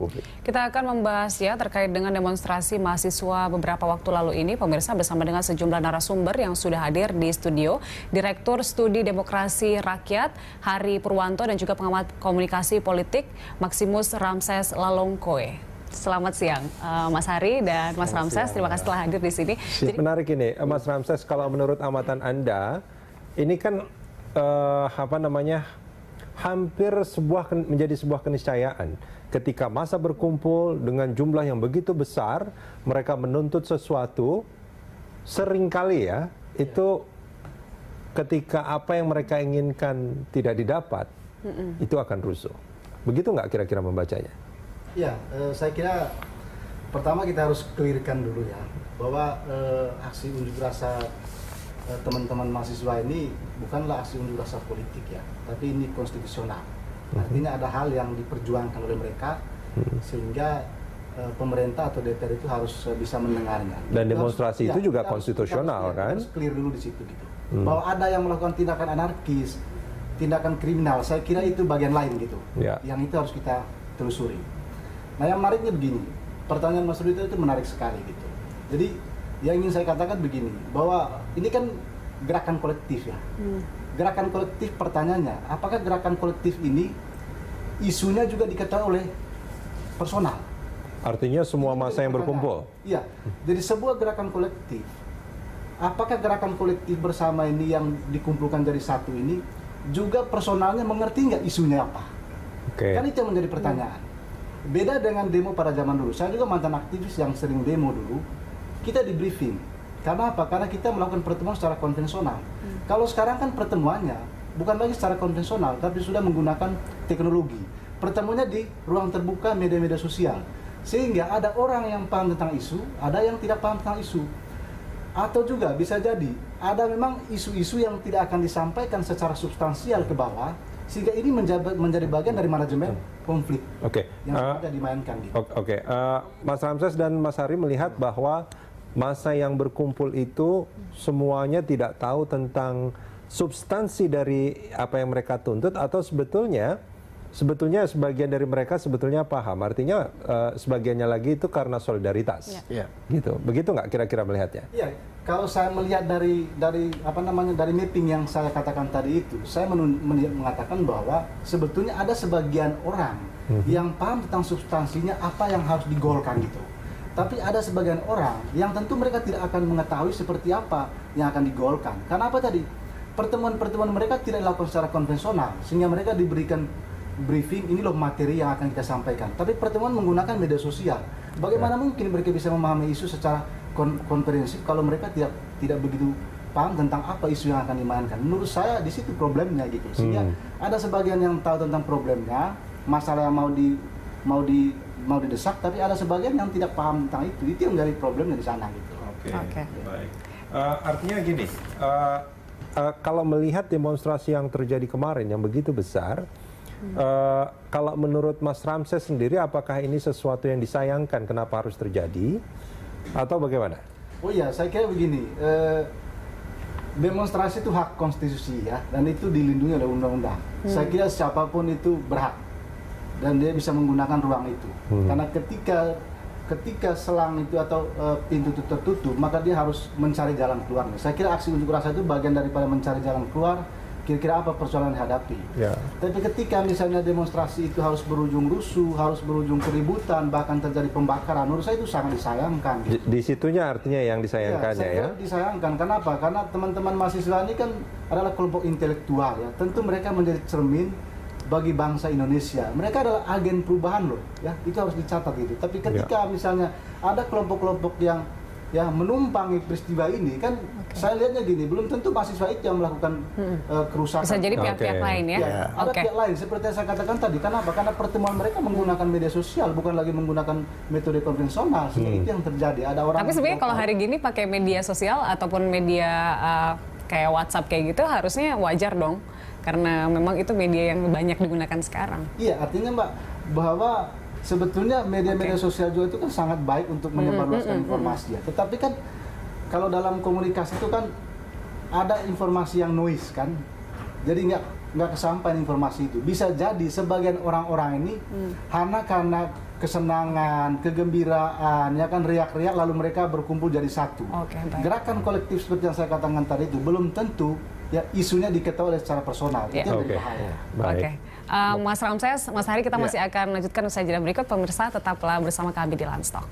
publik. Kita akan membahas ya terkait dengan demonstrasi mahasiswa beberapa waktu lalu ini. Pemirsa, bersama dengan sejumlah narasumber yang sudah hadir di studio. Direktur Studi Demokrasi Rakyat Hari Purwanto dan juga pengamat komunikasi politik Maximus Ramses Lalongkoe. Selamat siang Mas Hari dan Mas Ramses. Terima kasih telah hadir di sini. Jadi, menarik ini Mas Ramses, kalau menurut amatan Anda ini kan hampir menjadi sebuah keniscayaan ketika massa berkumpul dengan jumlah yang begitu besar, mereka menuntut sesuatu, seringkali ya itu ketika apa yang mereka inginkan tidak didapat, itu akan rusuh. Begitu nggak kira-kira membacanya? Ya, saya kira pertama kita harus clearkan dulu ya bahwa aksi unjuk rasa teman-teman mahasiswa ini bukanlah aksi unjuk rasa politik ya, tapi ini konstitusional. Artinya ada hal yang diperjuangkan oleh mereka sehingga pemerintah atau DPR itu harus bisa mendengarnya. Dan demonstrasi itu juga konstitusional kan? Harus clear dulu di situ gitu. Bahwa ada yang melakukan tindakan anarkis, tindakan kriminal, saya kira itu bagian lain gitu. Ya. Yang itu harus kita telusuri. Nah yang menariknya begini, pertanyaan Mas Rudi itu menarik sekali gitu. Jadi yang ingin saya katakan begini, bahwa ini kan gerakan kolektif ya. Gerakan kolektif, pertanyaannya, apakah gerakan kolektif ini isunya juga diketahui oleh personal? Artinya semua massa yang berkumpul? Iya, jadi sebuah gerakan kolektif, apakah gerakan kolektif bersama ini yang dikumpulkan dari satu ini, juga personalnya mengerti nggak isunya apa? Kan itu yang menjadi pertanyaan. Beda dengan demo pada zaman dulu, saya juga mantan aktivis yang sering demo dulu, kita di briefing. Karena apa? Karena kita melakukan pertemuan secara konvensional. Kalau sekarang kan pertemuannya bukan lagi secara konvensional, tapi sudah menggunakan teknologi. Pertemuannya di ruang terbuka media-media sosial. Sehingga ada orang yang paham tentang isu, ada yang tidak paham tentang isu. Atau juga bisa jadi ada memang isu-isu yang tidak akan disampaikan secara substansial ke bawah, sehingga ini menjadi bagian dari manajemen konflik yang sudah dimainkan. Gitu. Mas Ramses dan Mas Hari melihat bahwa massa yang berkumpul itu semuanya tidak tahu tentang substansi dari apa yang mereka tuntut, atau sebetulnya sebagian dari mereka sebetulnya paham. Artinya sebagiannya lagi itu karena solidaritas. Gitu. Begitu nggak kira-kira melihatnya? Iya. Kalau saya melihat dari mapping yang saya katakan tadi itu, saya mengatakan bahwa sebetulnya ada sebagian orang yang paham tentang substansinya apa yang harus digolkan gitu. Tapi ada sebagian orang yang tentu mereka tidak akan mengetahui seperti apa yang akan digolkan. Karena apa tadi? Pertemuan-pertemuan mereka tidak dilakukan secara konvensional, sehingga mereka diberikan briefing, ini loh materi yang akan kita sampaikan. Tapi pertemuan menggunakan media sosial. Bagaimana mungkin mereka bisa memahami isu secara komprehensif kalau mereka tidak begitu paham tentang apa isu yang akan dimainkan? Menurut saya di situ problemnya gitu. Sehingga ada sebagian yang tahu tentang problemnya, masalah yang mau didesak, tapi ada sebagian yang tidak paham tentang itu. Itu yang menjadi problemnya di sana gitu. Oke. Baik. Artinya gini, kalau melihat demonstrasi yang terjadi kemarin yang begitu besar, kalau menurut Mas Ramses sendiri, apakah ini sesuatu yang disayangkan? Kenapa harus terjadi? Atau bagaimana? Oh iya, saya kira begini. Demonstrasi itu hak konstitusi ya, dan itu dilindungi oleh undang-undang. Saya kira siapapun itu berhak dan dia bisa menggunakan ruang itu. Karena ketika selang itu atau pintu itu tertutup, maka dia harus mencari jalan keluarnya. Saya kira aksi unjuk rasa itu bagian daripada mencari jalan keluar. Kira-kira apa persoalan yang dihadapi. Tapi ketika misalnya demonstrasi itu harus berujung rusuh, harus berujung keributan, bahkan terjadi pembakaran, menurut saya itu sangat disayangkan. Gitu. Di situnya artinya yang disayangkannya ya? Disayangkan. Kenapa? Karena teman-teman mahasiswa ini kan adalah kelompok intelektual ya. Tentu mereka menjadi cermin bagi bangsa Indonesia. Mereka adalah agen perubahan loh, ya. Itu harus dicatat gitu. Tapi ketika misalnya ada kelompok-kelompok yang menumpangi peristiwa ini, kan saya lihatnya gini, belum tentu mahasiswa itu yang melakukan kerusakan. Bisa jadi pihak-pihak lain ya? Ada pihak lain, seperti yang saya katakan tadi. Kenapa? Karena pertemuan mereka menggunakan media sosial, bukan lagi menggunakan metode konvensional. Itu yang terjadi. Ada orang. Tapi sebenarnya kalau hari gini pakai media sosial ataupun media kayak WhatsApp kayak gitu harusnya wajar dong, karena memang itu media yang banyak digunakan sekarang. Iya, artinya Mbak, bahwa sebetulnya media-media sosial juga itu kan sangat baik untuk menyebarluaskan informasi ya. Tetapi kan kalau dalam komunikasi itu kan ada informasi yang noise kan. Jadi nggak kesampaian informasi itu. Bisa jadi sebagian orang-orang ini karena kesenangan, kegembiraan, ya kan, riak-riak lalu mereka berkumpul jadi satu. Oke, baik. Gerakan kolektif seperti yang saya katakan tadi itu belum tentu ya isunya diketahui secara personal. Ya. Itu yang Oke. berbahaya. Baik. Oke. Mas Ramses, Mas Hari, kita masih akan lanjutkan usai jeda berikut. Pemirsa tetaplah bersama kami di Landstalk.